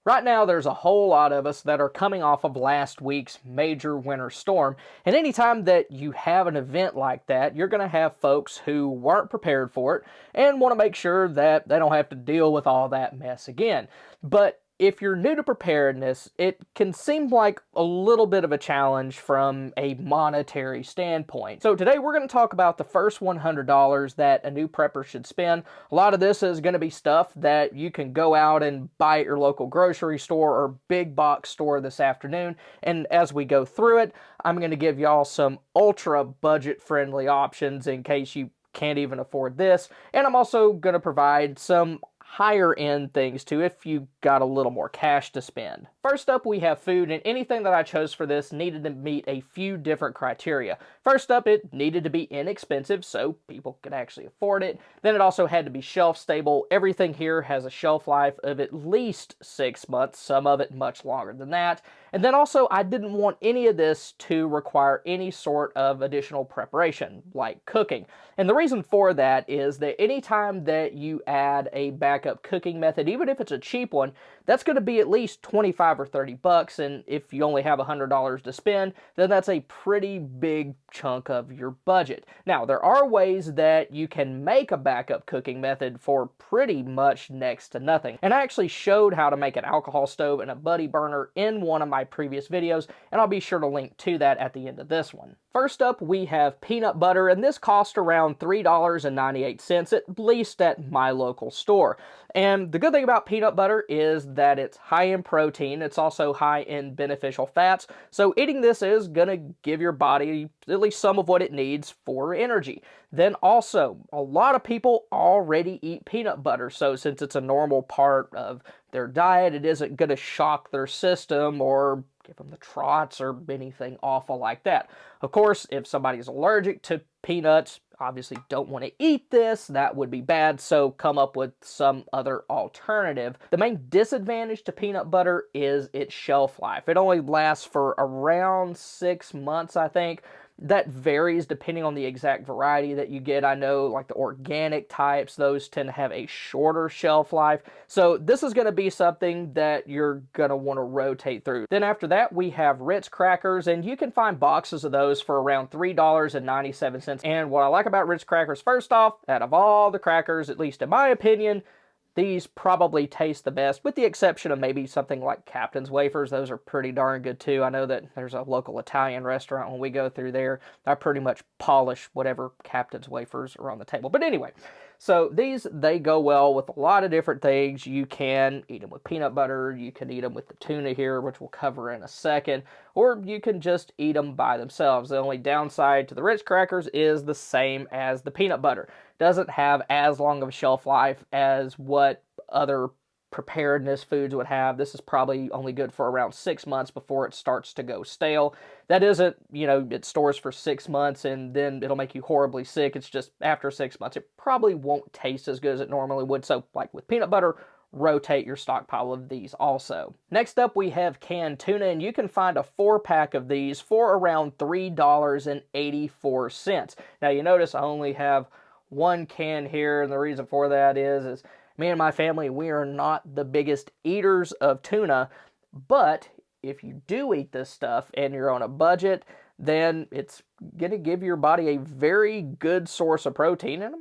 Right now, there's a whole lot of us that are coming off of last week's major winter storm. And anytime that you have an event like that, you're going to have folks who weren't prepared for it and want to make sure that they don't have to deal with all that mess again. But if you're new to preparedness, it can seem like a little bit of a challenge from a monetary standpoint. So today we're going to talk about the first $100 that a new prepper should spend. A lot of this is going to be stuff that you can go out and buy at your local grocery store or big box store this afternoon. And as we go through it, I'm going to give y'all some ultra budget friendly options in case you can't even afford this. And I'm also going to provide some higher end things too if you got a little more cash to spend. First up, we have food, and anything that I chose for this needed to meet a few different criteria. First up, it needed to be inexpensive so people could actually afford it. Then it also had to be shelf stable. Everything here has a shelf life of at least 6 months, some of it much longer than that. And then also, I didn't want any of this to require any sort of additional preparation, like cooking. And the reason for that is that anytime that you add a backup cooking method, even if it's a cheap one, that's going to be at least 25 or 30 bucks. And if you only have $100 to spend, then that's a pretty big chunk of your budget. Now, there are ways that you can make a backup cooking method for pretty much next to nothing. And I actually showed how to make an alcohol stove and a buddy burner in one of my previous videos, and I'll be sure to link to that at the end of this one. First up, we have peanut butter, and this cost around $3.98, at least at my local store. And the good thing about peanut butter is that it's high in protein. It's also high in beneficial fats. So eating this is going to give your body at least some of what it needs for energy. Then also, a lot of people already eat peanut butter. So since it's a normal part of their diet, it isn't going to shock their system or give them the trots or anything awful like that. Of course, if somebody's allergic to peanuts, obviously don't want to eat this, that would be bad, so come up with some other alternative. The main disadvantage to peanut butter is its shelf life. It only lasts for around 6 months, I think. That varies depending on the exact variety that you get. I know like the organic types, those tend to have a shorter shelf life. So this is going to be something that you're going to want to rotate through. Then after that, we have Ritz crackers, and you can find boxes of those for around $3.97. And what I like about Ritz crackers, first off, out of all the crackers, at least in my opinion, these probably taste the best, with the exception of maybe something like Captain's Wafers. Those are pretty darn good too. I know that there's a local Italian restaurant when we go through there. I pretty much polish whatever Captain's Wafers are on the table. But anyway, so these, they go well with a lot of different things. You can eat them with peanut butter. You can eat them with the tuna here, which we'll cover in a second. Or you can just eat them by themselves. The only downside to the Ritz crackers is the same as the peanut butter. Doesn't have as long of a shelf life as what other preparedness foods would have. This is probably only good for around 6 months before it starts to go stale. That isn't, it stores for 6 months and then it'll make you horribly sick. It's just after 6 months, it probably won't taste as good as it normally would. So like with peanut butter, rotate your stockpile of these also. Next up, we have canned tuna, and you can find a 4-pack of these for around $3.84. Now you notice I only have one can here, and the reason for that is me and my family, we are not the biggest eaters of tuna, but if you do eat this stuff and you're on a budget, then it's going to give your body a very good source of protein. And,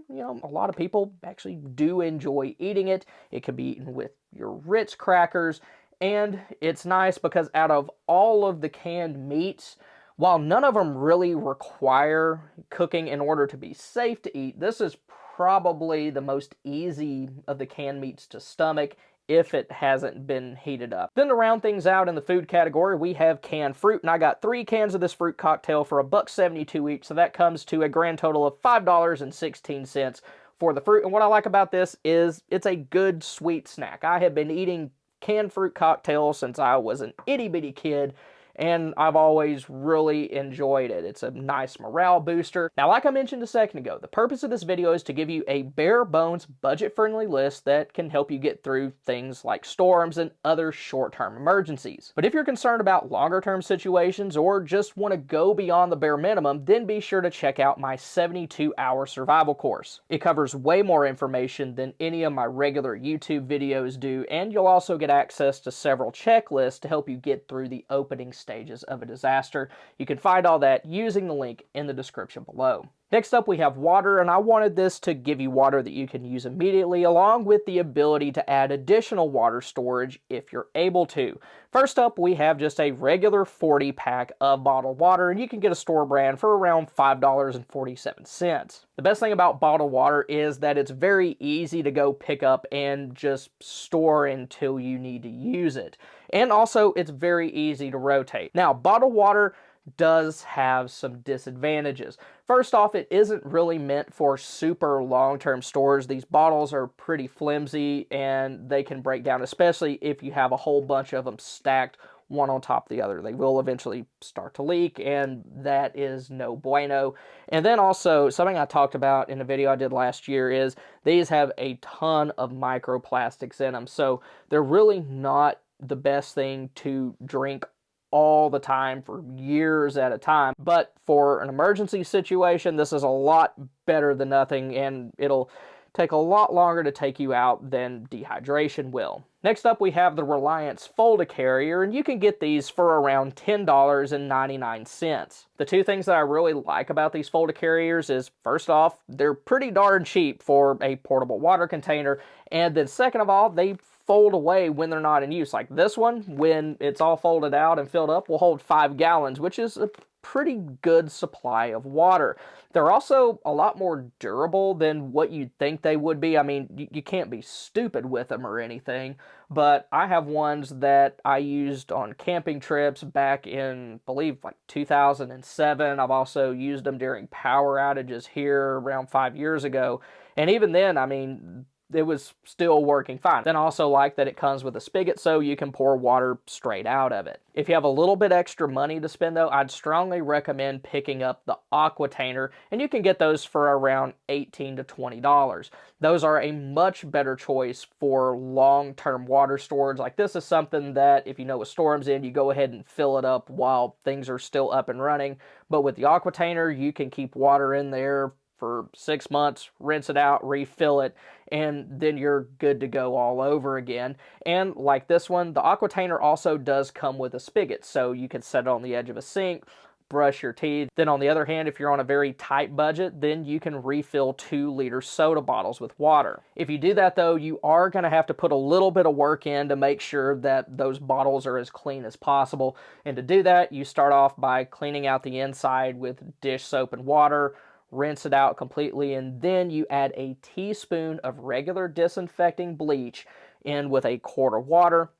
a lot of people actually do enjoy eating it. It can be eaten with your Ritz crackers, and it's nice because out of all of the canned meats, while none of them really require cooking in order to be safe to eat, this is probably the most easy of the canned meats to stomach if it hasn't been heated up. Then to round things out in the food category, we have canned fruit, and I got 3 cans of this fruit cocktail for $1.72 each, so that comes to a grand total of $5.16 for the fruit. And what I like about this is it's a good sweet snack. I have been eating canned fruit cocktails since I was an itty-bitty kid, and I've always really enjoyed it. It's a nice morale booster. Now, like I mentioned a second ago, the purpose of this video is to give you a bare bones, budget-friendly list that can help you get through things like storms and other short-term emergencies. But if you're concerned about longer-term situations or just want to go beyond the bare minimum, then be sure to check out my 72-hour survival course. It covers way more information than any of my regular YouTube videos do, and you'll also get access to several checklists to help you get through the opening stages of a disaster. You can find all that using the link in the description below. Next up, we have water, and I wanted this to give you water that you can use immediately, along with the ability to add additional water storage if you're able to. First up, we have just a regular 40-pack of bottled water, and you can get a store brand for around $5.47. The best thing about bottled water is that it's very easy to go pick up and just store until you need to use it. And also, it's very easy to rotate. Now, bottled water does have some disadvantages. First off, it isn't really meant for super long-term storage. These bottles are pretty flimsy and they can break down, especially if you have a whole bunch of them stacked one on top of the other. They will eventually start to leak, and that is no bueno. And then also, something I talked about in a video I did last year is these have a ton of microplastics in them, so they're really not the best thing to drink all the time for years at a time. But for an emergency situation, this is a lot better than nothing, and it'll take a lot longer to take you out than dehydration will. Next up, we have the Reliance Fold-A-Carrier, and you can get these for around $10.99. The two things that I really like about these Fold-A-Carriers is, first off, they're pretty darn cheap for a portable water container, and then second of all, they fold away when they're not in use. Like this one, when it's all folded out and filled up, will hold 5 gallons, which is a pretty good supply of water. They're also a lot more durable than what you'd think they would be. I mean, you can't be stupid with them or anything, but I have ones that I used on camping trips back in, I believe, like 2007. I've also used them during power outages here around 5 years ago, and even then, I mean, it was still working fine. Then I also like that it comes with a spigot so you can pour water straight out of it. If you have a little bit extra money to spend though, I'd strongly recommend picking up the Aquatainer, and you can get those for around $18 to $20. Those are a much better choice for long-term water storage. Like this is something that if you know a storm's in, you go ahead and fill it up while things are still up and running. But with the Aquatainer, you can keep water in there for 6 months, rinse it out, refill it, and then you're good to go all over again. And like this one, the Aquatainer also does come with a spigot, so you can set it on the edge of a sink, brush your teeth. Then on the other hand, if you're on a very tight budget, then you can refill 2-liter soda bottles with water. If you do that though, you are going to have to put a little bit of work in to make sure that those bottles are as clean as possible. And to do that, you start off by cleaning out the inside with dish soap and water, rinse it out completely, and then you add a teaspoon of regular disinfecting bleach in with a quart of water,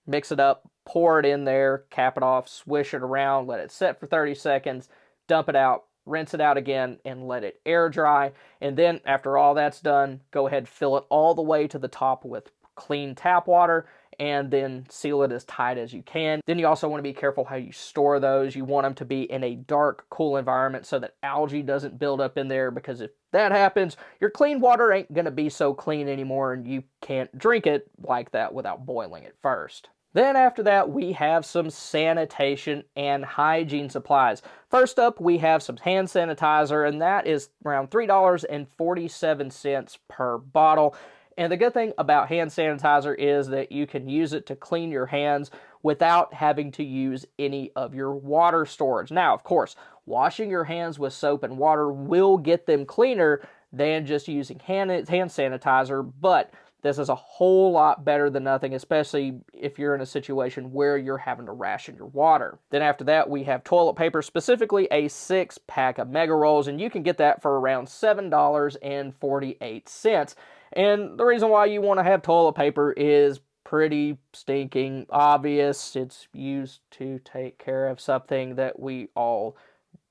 mix it up, pour it in there, cap it off, swish it around, let it set for 30 seconds, dump it out, rinse it out again, and let it air dry. And then after all that's done, go ahead, fill it all the way to the top with clean tap water, and then seal it as tight as you can. Then you also want to be careful how you store those. You want them to be in a dark, cool environment so that algae doesn't build up in there, because if that happens, your clean water ain't going to be so clean anymore, and you can't drink it like that without boiling it first. Then after that, we have some sanitation and hygiene supplies. First up, we have some hand sanitizer, and that is around $3.47 per bottle. And the good thing about hand sanitizer is that you can use it to clean your hands without having to use any of your water storage. Now, of course, washing your hands with soap and water will get them cleaner than just using hand sanitizer, but this is a whole lot better than nothing, especially if you're in a situation where you're having to ration your water. Then after that, we have toilet paper, specifically a 6-pack of Mega Rolls, and you can get that for around $7.48. And the reason why you want to have toilet paper is pretty stinking obvious. It's used to take care of something that we all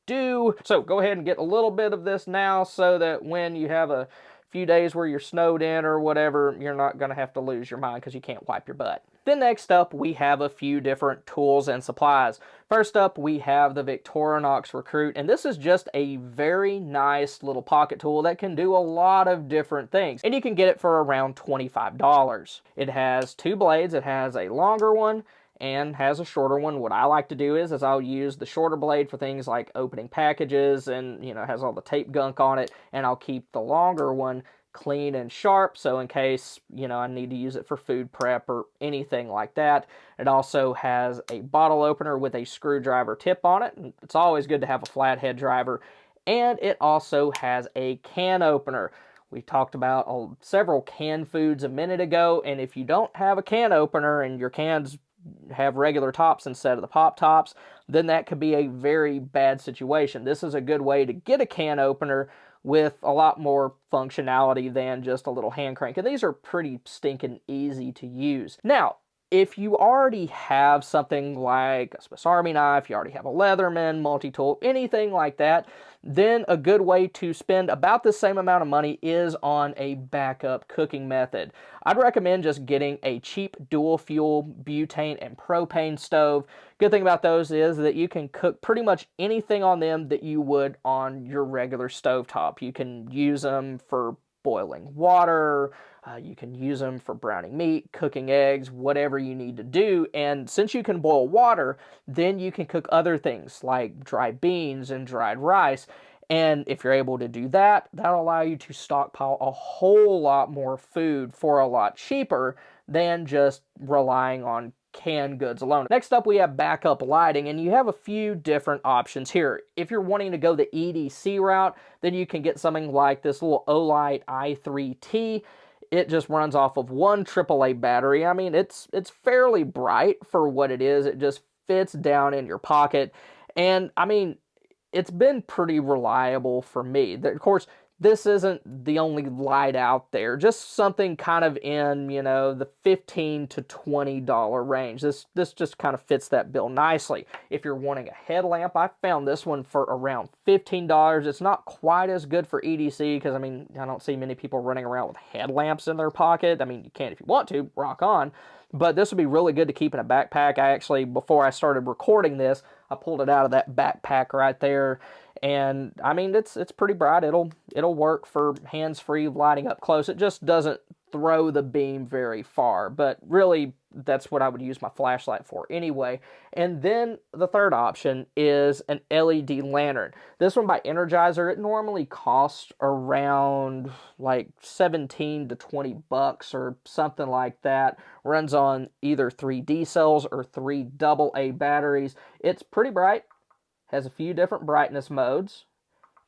do. So go ahead and get a little bit of this now so that when you have a few days where you're snowed in or whatever, you're not going to have to lose your mind because you can't wipe your butt. Then next up, we have a few different tools and supplies. First up, we have the Victorinox Recruit, and this is just a very nice little pocket tool that can do a lot of different things, and you can get it for around $25. It has two blades. It has a longer one and has a shorter one. What I like to do is I'll use the shorter blade for things like opening packages, and it has all the tape gunk on it, and I'll keep the longer one clean and sharp, so in case I need to use it for food prep or anything like that. It also has a bottle opener with a screwdriver tip on it, and it's always good to have a flathead driver. And it also has a can opener. We talked about several canned foods a minute ago, and if you don't have a can opener and your cans have regular tops instead of the pop tops, then that could be a very bad situation. This is a good way to get a can opener with a lot more functionality than just a little hand crank. And these are pretty stinking easy to use. Now, if you already have something like a Swiss Army knife, you already have a Leatherman, multi-tool, anything like that, then a good way to spend about the same amount of money is on a backup cooking method. I'd recommend just getting a cheap dual fuel butane and propane stove. Good thing about those is that you can cook pretty much anything on them that you would on your regular stovetop. You can use them for boiling water, you can use them for browning meat, cooking eggs, whatever you need to do. And since you can boil water, then you can cook other things like dried beans and dried rice. And if you're able to do that, that'll allow you to stockpile a whole lot more food for a lot cheaper than just relying on canned goods alone. Next up, we have backup lighting, and you have a few different options here. If you're wanting to go the EDC route, then you can get something like this little Olight i3T. It just runs off of one AAA battery. I mean, it's fairly bright for what it is. It just fits down in your pocket, and I mean, it's been pretty reliable for me. Of course, this isn't the only light out there, just something kind of in, the $15 to $20 range. This just kind of fits that bill nicely. If you're wanting a headlamp, I found this one for around $15. It's not quite as good for EDC because, I mean, I don't see many people running around with headlamps in their pocket. I mean, you can if you want to, rock on. But this would be really good to keep in a backpack. I actually, before I started recording this, I pulled it out of that backpack right there. And I mean, it's pretty bright. It'll work for hands-free lighting up close. It just doesn't throw the beam very far, but really that's what I would use my flashlight for anyway. And then the third option is an LED lantern. This one by Energizer, it normally costs around like 17 to 20 bucks or something like that. Runs on either 3 D cells or 3 AA batteries. It's pretty bright, has a few different brightness modes,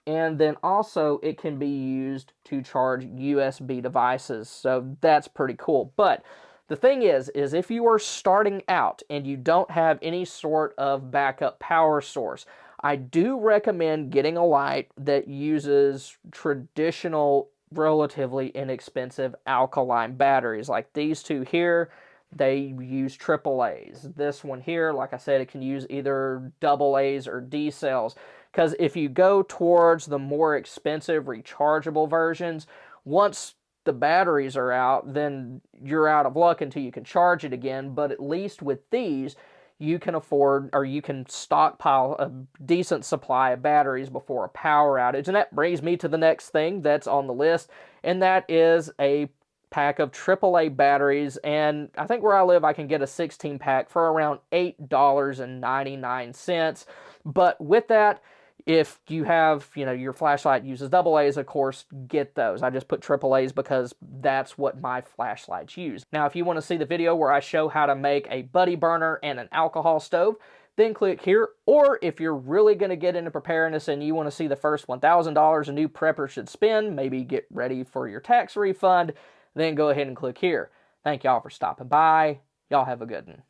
and then also it can be used to charge USB devices, so that's pretty cool. But the thing is if you are starting out and you don't have any sort of backup power source, I do recommend getting a light that uses traditional, relatively inexpensive alkaline batteries. Like these two here, they use AAAs. This one here, like I said, it can use either AAs or D cells. Because if you go towards the more expensive rechargeable versions, once the batteries are out, then you're out of luck until you can charge it again. But at least with these, you can afford, or you can stockpile a decent supply of batteries before a power outage. And that brings me to the next thing that's on the list, and that is a pack of AAA batteries. And I think where I live, I can get a 16 pack for around $8.99. But with that, if you have, your flashlight uses AAs, of course, get those. I just put AAAs because that's what my flashlights use. Now, if you want to see the video where I show how to make a buddy burner and an alcohol stove, then click here. Or if you're really going to get into preparedness and you want to see the first $1,000 a new prepper should spend, maybe get ready for your tax refund, then go ahead and click here. Thank y'all for stopping by. Y'all have a good one.